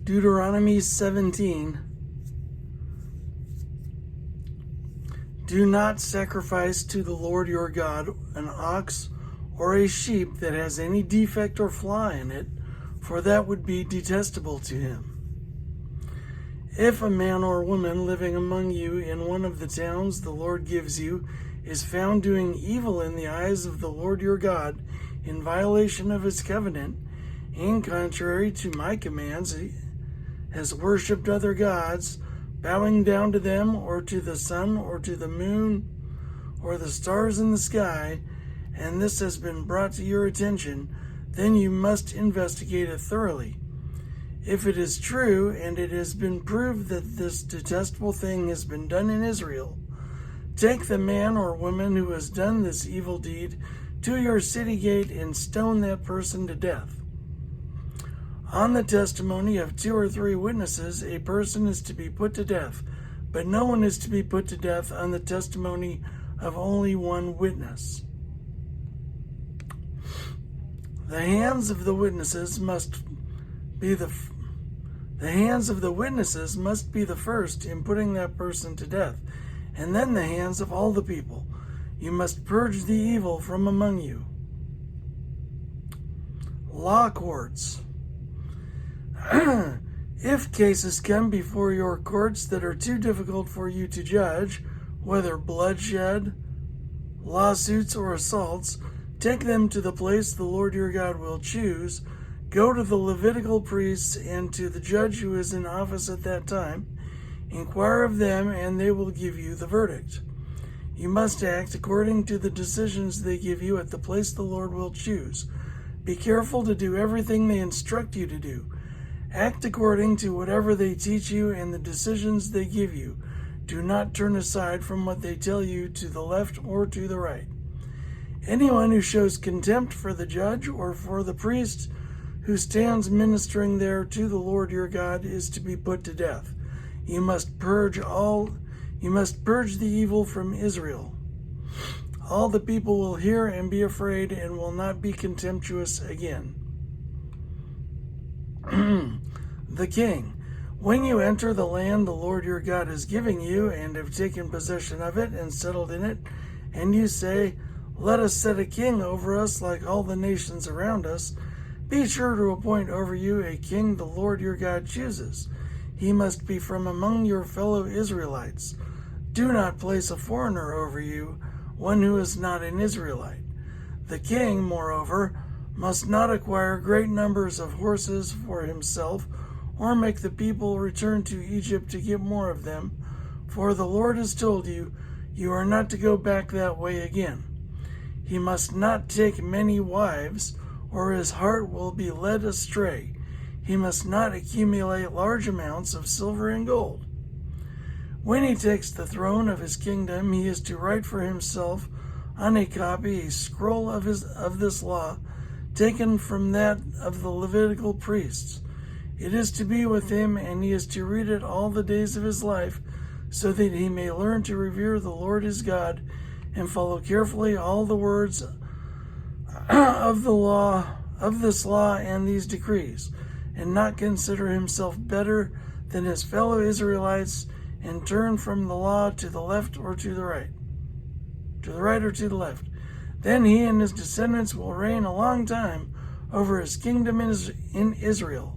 Deuteronomy 17. Do not sacrifice to the Lord your God an ox or a sheep that has any defect or flaw in it, for that would be detestable to him. If a man or woman living among you in one of the towns the Lord gives you is found doing evil in the eyes of the Lord your God, in violation of his covenant, and contrary to my commands, has worshipped other gods, bowing down to them or to the sun or to the moon or the stars in the sky, and this has been brought to your attention, then you must investigate it thoroughly. If it is true, and it has been proved that this detestable thing has been done in Israel, take the man or woman who has done this evil deed to your city gate and stone that person to death. On the testimony of 2 or 3 witnesses, a person is to be put to death, but no one is to be put to death on the testimony of only one witness. The hands of the witnesses must be the first in putting that person to death, and then the hands of all the people. You must purge the evil from among you. Law courts. If cases come before your courts that are too difficult for you to judge, whether bloodshed, lawsuits, or assaults, take them to the place the Lord your God will choose. Go to the Levitical priests and to the judge who is in office at that time. Inquire of them, and they will give you the verdict. You must act according to the decisions they give you at the place the Lord will choose. Be careful to do everything they instruct you to do. Act according to whatever they teach you and the decisions they give you. Do not turn aside from what they tell you to the left or to the right. Anyone who shows contempt for the judge or for the priest who stands ministering there to the Lord your God is to be put to death. You must purge the evil from Israel. All the people will hear and be afraid and will not be contemptuous again. The king. When you enter the land the Lord your God is giving you and have taken possession of it and settled in it, and you say, let us set a king over us like all the nations around us, be sure to appoint over you a king the Lord your God chooses. He must be from among your fellow Israelites. Do not place a foreigner over you, one who is not an Israelite. The king, moreover, must not acquire great numbers of horses for himself, or make the people return to Egypt to get more of them, for the Lord has told you, you are not to go back that way again. He must not take many wives, or his heart will be led astray. He must not accumulate large amounts of silver and gold. When he takes the throne of his kingdom, he is to write for himself on a copy a scroll of this law, taken from that of the Levitical priests. It is to be with him, and he is to read it all the days of his life, so that he may learn to revere the Lord his God and follow carefully all the words of this law and these decrees, and not consider himself better than his fellow Israelites, and turn from the law to the left or to the right, or to the left. Then he and his descendants will reign a long time over his kingdom in Israel.